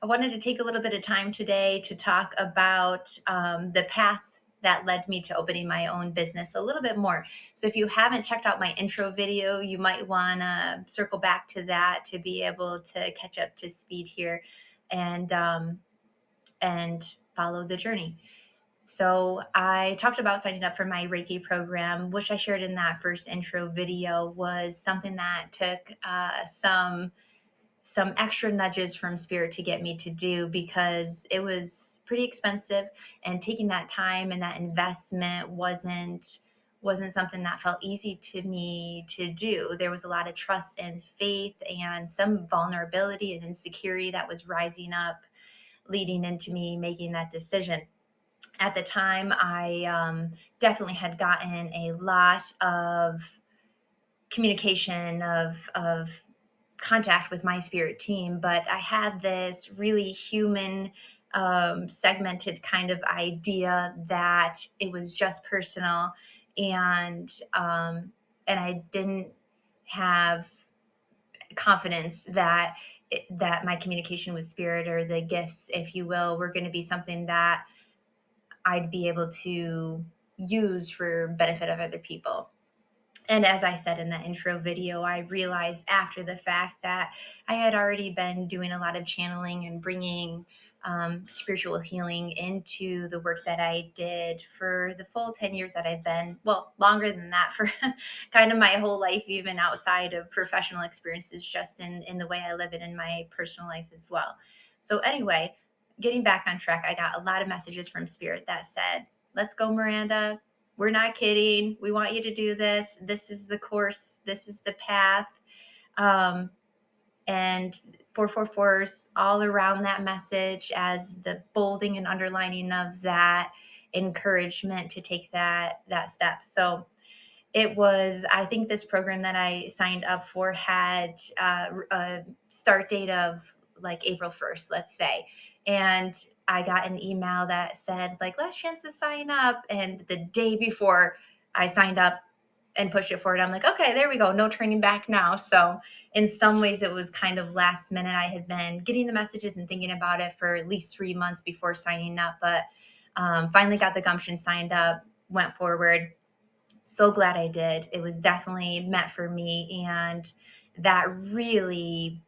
I wanted to take a little bit of time today to talk about the path that led me to opening my own business a little bit more. So, if you haven't checked out my intro video, you might want to circle back to that to be able to catch up to speed here and follow the journey. So, I talked about signing up for my Reiki program, which I shared in that first intro video, was something that took some extra nudges from spirit to get me to do because it was pretty expensive, and taking that time and that investment wasn't something that felt easy to me to do. There was a lot of trust and faith and some vulnerability and insecurity that was rising up leading into me making that decision. At the time, I definitely had gotten a lot of communication of contact with my spirit team, but I had this really human, segmented kind of idea that it was just personal, and I didn't have confidence that that my communication with spirit, or the gifts, if you will, were going to be something that I'd be able to use for benefit of other people. And as I said in that intro video, I realized after the fact that I had already been doing a lot of channeling and bringing spiritual healing into the work that I did for the full 10 years that I've been, well, longer than that, for kind of my whole life, even outside of professional experiences, just in the way I live it in my personal life as well. So, anyway, getting back on track, I got a lot of messages from Spirit that said, "Let's go, Miranda. We're not kidding. We want you to do this. This is the course. This is the path." Um, and 444s all around that message as the bolding and underlining of that encouragement to take that step. So it was, I think this program that I signed up for had a start date of like April 1st, let's say. And I got an email that said, like, last chance to sign up. And the day before I signed up and pushed it forward, I'm like, okay, there we go. No turning back now. So in some ways, it was kind of last minute. I had been getting the messages and thinking about it for at least 3 months before signing up, but finally got the gumption, signed up, went forward. So glad I did. It was definitely meant for me. And that really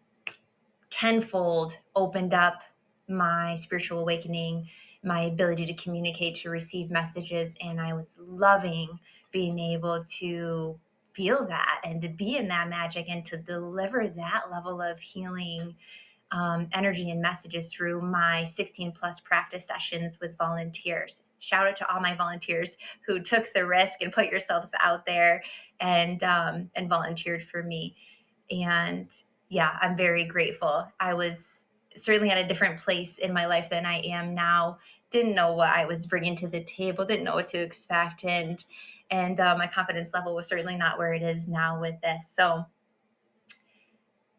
tenfold opened up my spiritual awakening, my ability to communicate, to receive messages. And I was loving being able to feel that and to be in that magic and to deliver that level of healing energy and messages through my 16 plus practice sessions with volunteers. Shout out to all my volunteers who took the risk and put yourselves out there and volunteered for me. And yeah, I'm very grateful. I was certainly at a different place in my life than I am now. Didn't know what I was bringing to the table. Didn't know what to expect, and my confidence level was certainly not where it is now with this. So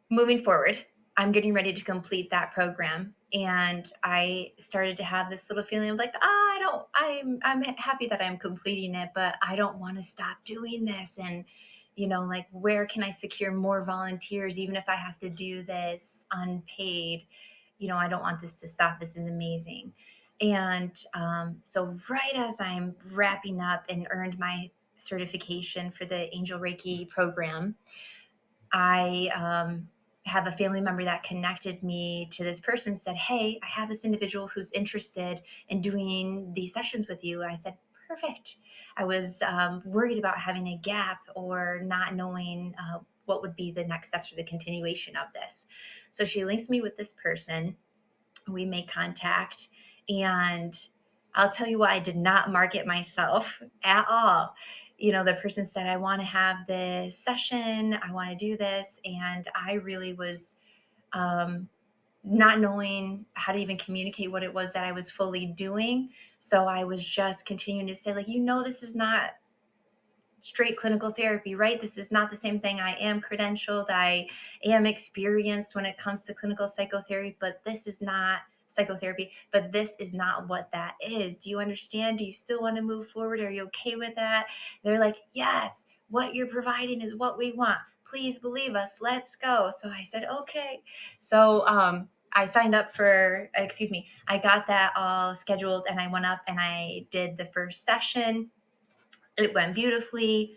moving forward, I'm getting ready to complete that program. And I started to have this little feeling of like, I'm happy that I'm completing it, but I don't want to stop doing this. And, like, where can I secure more volunteers, even if I have to do this unpaid? I don't want this to stop. This is amazing. And so right as I'm wrapping up and earned my certification for the Angel Reiki program, I have a family member that connected me to this person, said, "Hey, I have this individual who's interested in doing these sessions with you." I said, "Perfect." I was worried about having a gap or not knowing what would be the next steps for the continuation of this. So she links me with this person. We make contact, and I'll tell you what, I did not market myself at all. The person said, "I want to have this session. I want to do this." And I really was um, not knowing how to even communicate what it was that I was fully doing. So I was just continuing to say, like, this is not straight clinical therapy, right? This is not the same thing. I am credentialed. I am experienced when it comes to clinical psychotherapy, but this is not psychotherapy, but this is not what that is. Do you understand? Do you still want to move forward? Are you okay with that? They're like, "Yes, what you're providing is what we want. Please believe us. Let's go." So I said, okay. So I signed up for, I got that all scheduled and I went up and I did the first session. It went beautifully.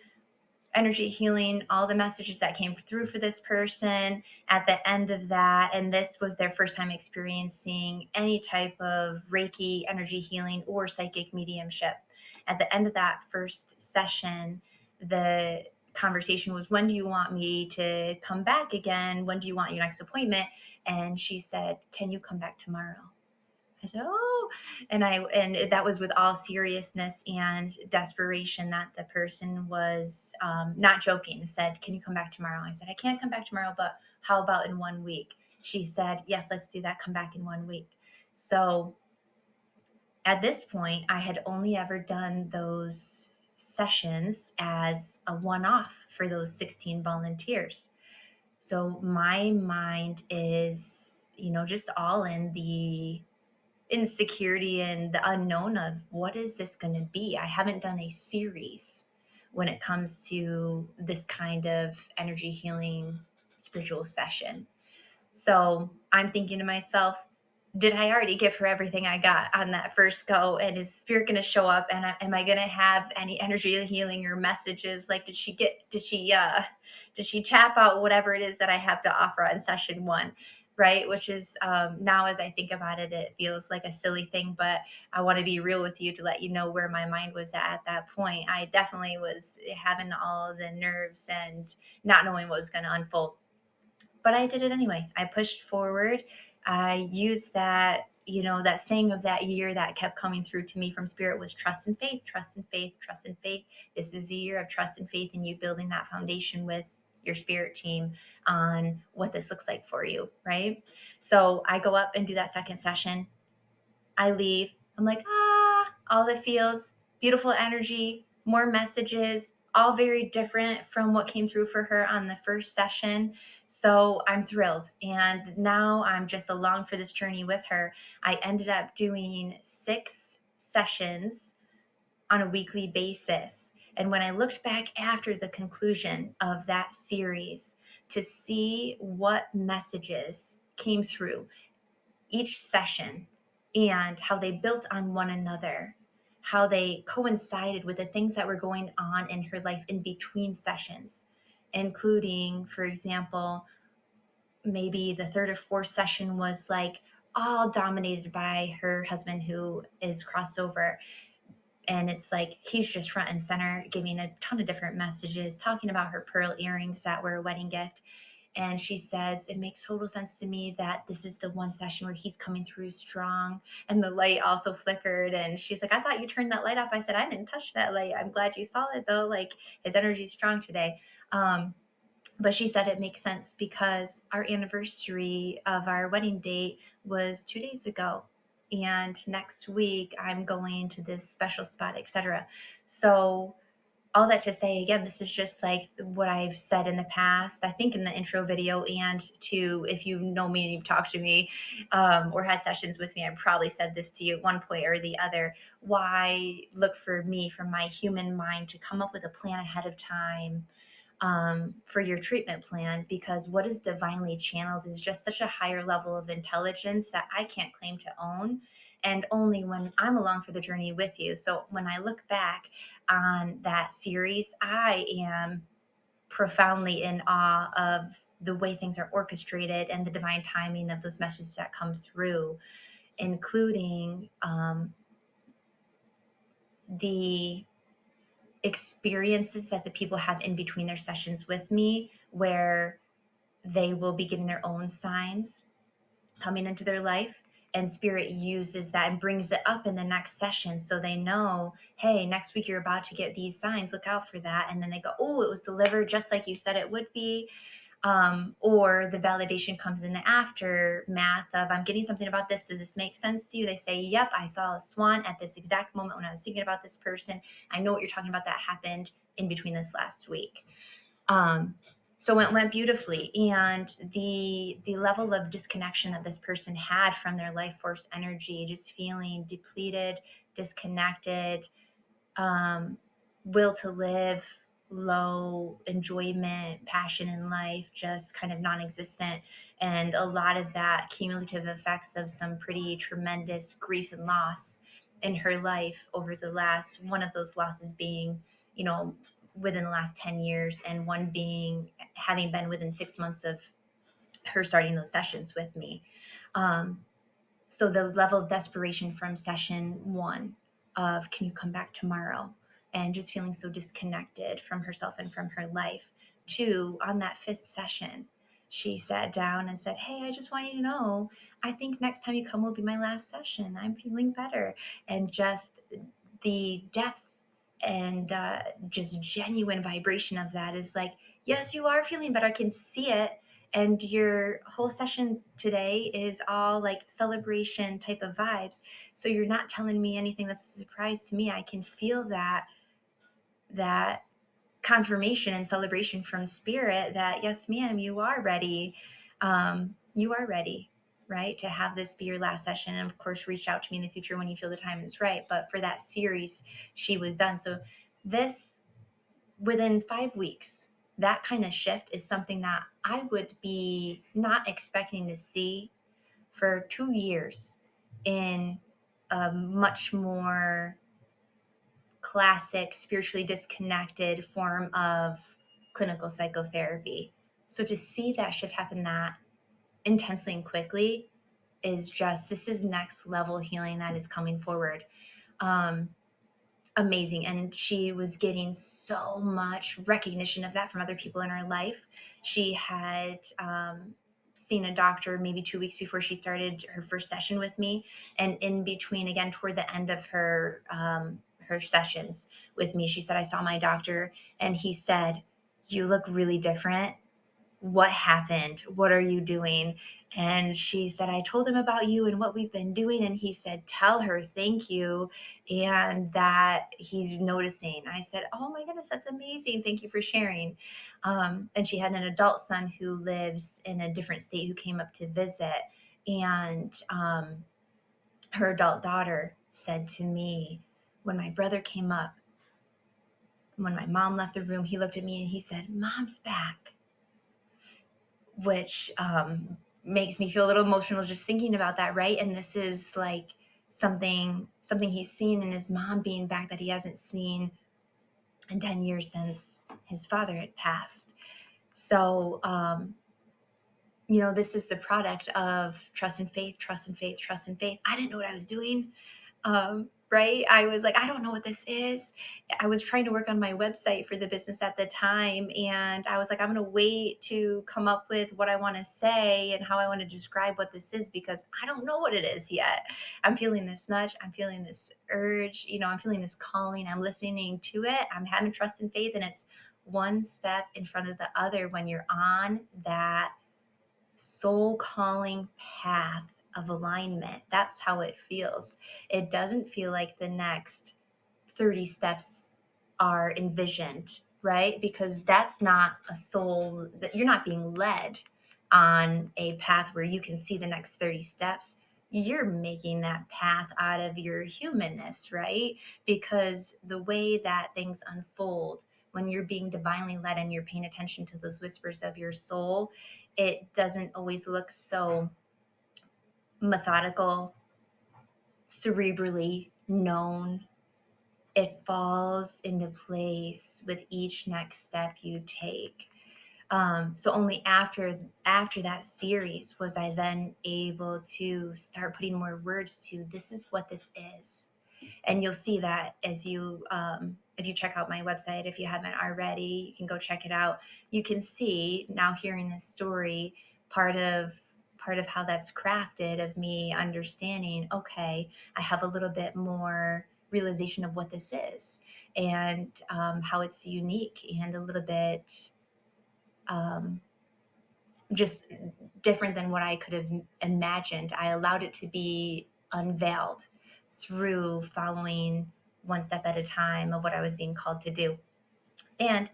Energy healing, all the messages that came through for this person at the end of that. And this was their first time experiencing any type of Reiki energy healing or psychic mediumship. At the end of that first session, the conversation was, when do you want me to come back again? When do you want your next appointment? And she said, can you come back tomorrow? I said, oh, and that was with all seriousness and desperation that the person was not joking. Said, can you come back tomorrow? I said, I can't come back tomorrow, but how about in 1 week? She said, yes, let's do that. Come back in 1 week. So at this point, I had only ever done those sessions as a one-off for those 16 volunteers. So my mind is, just all in the insecurity and the unknown of what is this going to be. I haven't done a series when it comes to this kind of energy healing spiritual session. So I'm thinking to myself, did I already give her everything I got on that first go? And is spirit going to show up? And am I going to have any energy healing or messages? Like, did she tap out whatever it is that I have to offer on session one? Right. Which is now, as I think about it, it feels like a silly thing, but I want to be real with you to let you know where my mind was at that point. I definitely was having all the nerves and not knowing what was going to unfold. But I did it anyway. I pushed forward. I used that, that saying of that year that kept coming through to me from spirit was trust and faith, trust and faith, trust and faith. This is the year of trust and faith and you building that foundation with your spirit team on what this looks like for you, right? So I go up and do that second session. I leave. I'm like, all the feels, beautiful energy, more messages, all very different from what came through for her on the first session. So I'm thrilled. And now I'm just along for this journey with her. I ended up doing 6 sessions on a weekly basis. And when I looked back after the conclusion of that series to see what messages came through each session and how they built on one another, how they coincided with the things that were going on in her life in between sessions, including, for example, maybe the third or fourth session was like all dominated by her husband who is crossed over. And it's like he's just front and center, giving a ton of different messages, talking about her pearl earrings that were a wedding gift. And she says, it makes total sense to me that this is the one session where he's coming through strong. And the light also flickered. And she's like, I thought you turned that light off. I said, I didn't touch that light. I'm glad you saw it though. Like his energy's strong today. But she said it makes sense because our anniversary of our wedding date was 2 days ago. And next week I'm going to this special spot, etc. So all that to say, again, this is just like what I've said in the past, I think in the intro video, and to, if you know me and you've talked to me or had sessions with me, I probably said this to you at one point or the other. Why look for me, from my human mind, to come up with a plan ahead of time for your treatment plan? Because what is divinely channeled is just such a higher level of intelligence that I can't claim to own, and only when I'm along for the journey with you. So when I look back on that series, I am profoundly in awe of the way things are orchestrated and the divine timing of those messages that come through, including the experiences that the people have in between their sessions with me, where they will be getting their own signs coming into their life, and spirit uses that and brings it up in the next session so they know, hey, next week you're about to get these signs, look out for that. And then they go, oh, it was delivered just like you said it would be. Or the validation comes in the aftermath of, I'm getting something about this. Does this make sense to you? They say, yep, I saw a swan at this exact moment when I was thinking about this person. I know what you're talking about. That happened in between this last week. So it went beautifully. And the level of disconnection that this person had from their life force energy, just feeling depleted, disconnected, will to live low enjoyment, passion in life, just kind of non existent. And a lot of that cumulative effects of some pretty tremendous grief and loss in her life over the last, one of those losses being, you know, within the last 10 years, and one being having been within 6 months of her starting those sessions with me. Um, so the level of desperation from session one of, can you come back tomorrow? And just feeling so disconnected from herself and from her life, to on that fifth session, she sat down and said, hey, I just want you to know, I think next time you come will be my last session. I'm feeling better. And just the depth and just genuine vibration of that is like, yes, you are feeling better. I can see it. And your whole session today is all like celebration type of vibes. So you're not telling me anything that's a surprise to me. I can feel that confirmation and celebration from spirit that, yes, ma'am, you are ready. You are ready, right, to have this be your last session. And of course, reach out to me in the future when you feel the time is right. But for that series, she was done. So this, within 5 weeks, that kind of shift is something that I would be not expecting to see for 2 years in a much more classic, spiritually disconnected form of clinical psychotherapy. So to see that shift happen that intensely and quickly is just, this is next level healing that is coming forward. Amazing. And she was getting so much recognition of that from other people in her life. She had seen a doctor maybe 2 weeks before she started her first session with me. And in between, again, toward the end of her sessions with me, she said, I saw my doctor and he said, you look really different. What happened? What are you doing? And she said, I told him about you and what we've been doing. And he said, tell her thank you and that he's noticing. I said, oh my goodness, that's amazing. Thank you for sharing. And she had an adult son who lives in a different state who came up to visit. And her adult daughter said to me, when my brother came up, when my mom left the room, he looked at me and he said, Mom's back. Which makes me feel a little emotional just thinking about that, right? And this is like something he's seen in his mom being back that he hasn't seen in 10 years since his father had passed. So, this is the product of trust and faith, trust and faith, trust and faith. I didn't know what I was doing. Right? I was like, I don't know what this is. I was trying to work on my website for the business at the time. And I was like, I'm going to wait to come up with what I want to say and how I want to describe what this is, because I don't know what it is yet. I'm feeling this nudge. I'm feeling this urge. I'm feeling this calling. I'm listening to it. I'm having trust and faith. And it's one step in front of the other when you're on that soul calling path of alignment. That's how it feels. It doesn't feel like the next 30 steps are envisioned, right? Because that's not a soul, that you're not being led on a path where you can see the next 30 steps. You're making that path out of your humanness, right? Because the way that things unfold when you're being divinely led and you're paying attention to those whispers of your soul, it doesn't always look so methodical, cerebrally known. It falls into place with each next step you take. So only after that series was I then able to start putting more words to, this is what this is. And you'll see that as you if you check out my website. If you haven't already, you can go check it out. You can see now, hearing this story, part of how that's crafted, of me understanding, okay, I have a little bit more realization of what this is, and how it's unique and a little bit just different than what I could have imagined. I allowed it to be unveiled through following one step at a time of what I was being called to do. And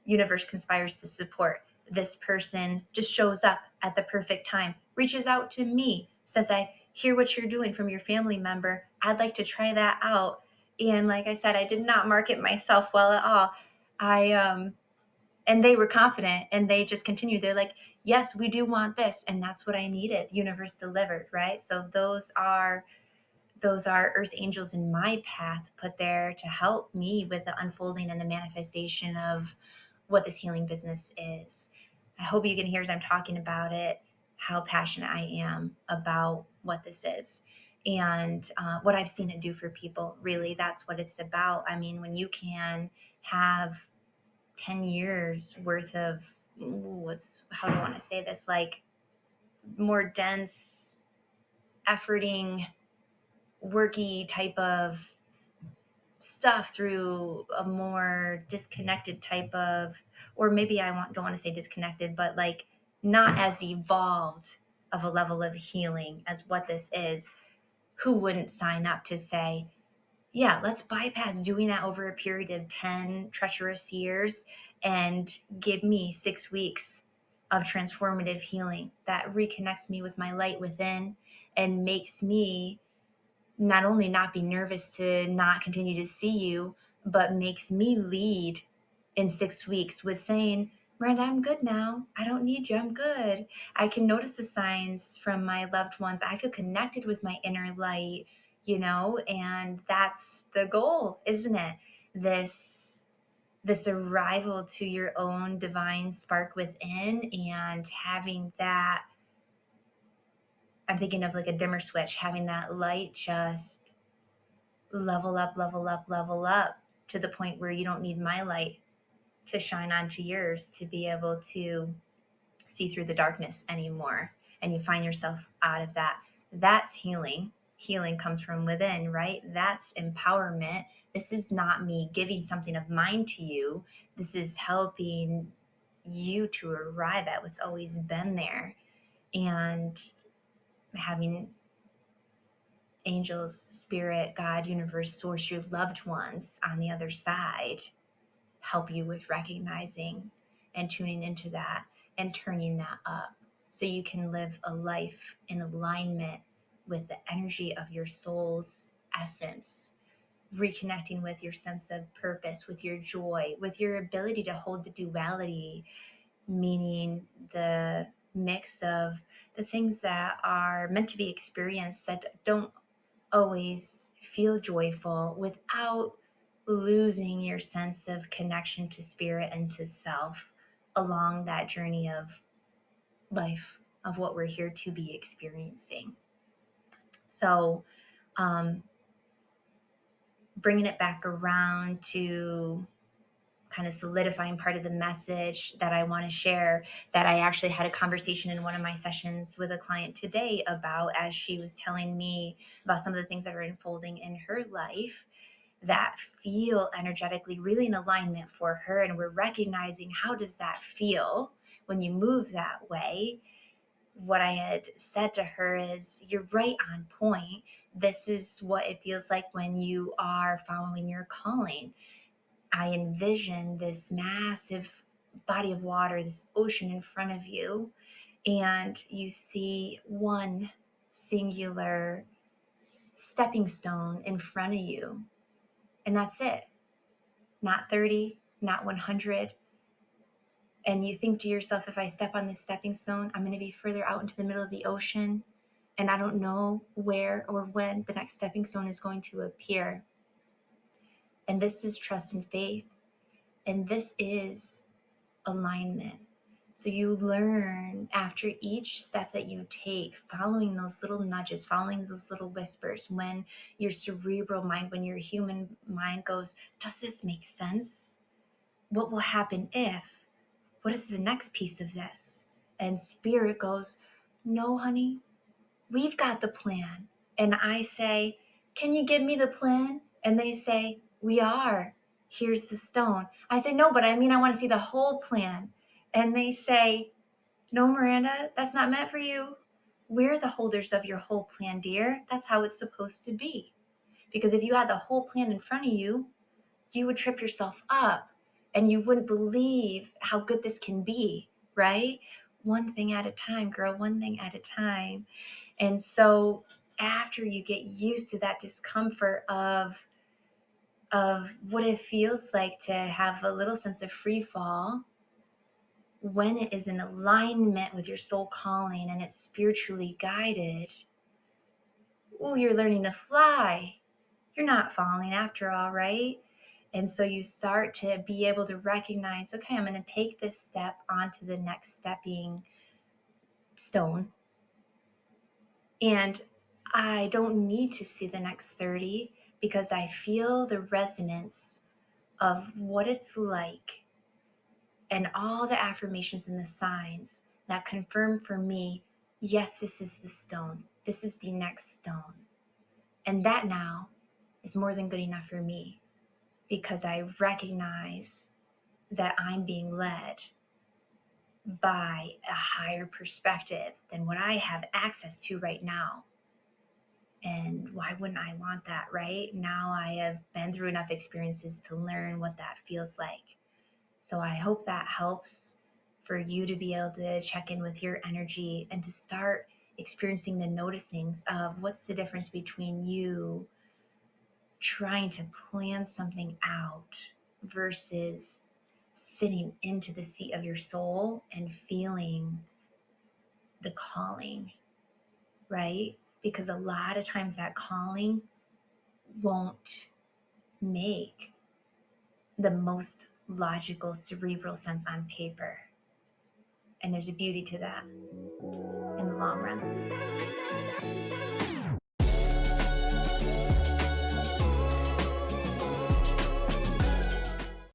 universe conspires to support. This person just shows up at the perfect time, reaches out to me, says, I hear what you're doing from your family member. I'd like to try that out. And like I said, I did not market myself well at all. And they were confident and they just continued. They're like, yes, we do want this. And that's what I needed. Universe delivered, right? So those are earth angels in my path put there to help me with the unfolding and the manifestation of what this healing business is. I hope you can hear as I'm talking about it how passionate I am about what this is and what I've seen it do for people. Really, that's what it's about. I mean, when you can have 10 years worth of how do I want to say this, like more dense, efforting, worky type of stuff through a more disconnected type of, or maybe don't want to say disconnected, but like not as evolved of a level of healing as what this is. Who wouldn't sign up to say, yeah, let's bypass doing that over a period of 10 treacherous years and give me 6 weeks of transformative healing that reconnects me with my light within and makes me not only not be nervous to not continue to see you, but makes me lead in 6 weeks with saying, Miranda, I'm good now. I don't need you. I'm good. I can notice the signs from my loved ones. I feel connected with my inner light, and that's the goal, isn't it? This arrival to your own divine spark within and having that. I'm thinking of like a dimmer switch, having that light just level up, level up, level up to the point where you don't need my light to shine onto yours to be able to see through the darkness anymore. And you find yourself out of that. That's healing. Healing comes from within, right? That's empowerment. This is not me giving something of mine to you. This is helping you to arrive at what's always been there and having angels, spirit, God, universe, source, your loved ones on the other side help you with recognizing and tuning into that and turning that up so you can live a life in alignment with the energy of your soul's essence, reconnecting with your sense of purpose, with your joy, with your ability to hold the duality, meaning the mix of the things that are meant to be experienced that don't always feel joyful without losing your sense of connection to spirit and to self along that journey of life, of what we're here to be experiencing. So, bringing it back around to kind of solidifying part of the message that I want to share, that I actually had a conversation in one of my sessions with a client today about, as she was telling me about some of the things that are unfolding in her life that feel energetically really in alignment for her. And we're recognizing, how does that feel when you move that way? What I had said to her is, you're right on point. This is what it feels like when you are following your calling. I envision this massive body of water, this ocean in front of you, and you see one singular stepping stone in front of you. And that's it. Not 30, not 100. And you think to yourself, if I step on this stepping stone, I'm going to be further out into the middle of the ocean. And I don't know where or when the next stepping stone is going to appear. And this is trust and faith. And this is alignment. So you learn after each step that you take, following those little nudges, following those little whispers, when your cerebral mind, when your human mind goes, does this make sense? What will happen if? What is the next piece of this? And spirit goes, no, honey, we've got the plan. And I say, can you give me the plan? And they say, we are. Here's the stone. I say, no, but I want to see the whole plan. And they say, no, Miranda, that's not meant for you. We're the holders of your whole plan, dear. That's how it's supposed to be. Because if you had the whole plan in front of you, you would trip yourself up and you wouldn't believe how good this can be, right? One thing at a time, girl, one thing at a time. And so after you get used to that discomfort of of what it feels like to have a little sense of free fall when it is in alignment with your soul calling and it's spiritually guided. Ooh, you're learning to fly. You're not falling after all, right? And so you start to be able to recognize, okay, I'm going to take this step onto the next stepping stone. And I don't need to see the next 30 because I feel the resonance of what it's like and all the affirmations and the signs that confirm for me, yes, this is the stone. This is the next stone. And that now is more than good enough for me because I recognize that I'm being led by a higher perspective than what I have access to right now. And why wouldn't I want that, right? Now I have been through enough experiences to learn what that feels like. So I hope that helps for you to be able to check in with your energy and to start experiencing the noticings of what's the difference between you trying to plan something out versus sitting into the seat of your soul and feeling the calling, right? Because a lot of times that calling won't make the most logical, cerebral sense on paper. And there's a beauty to that in the long run.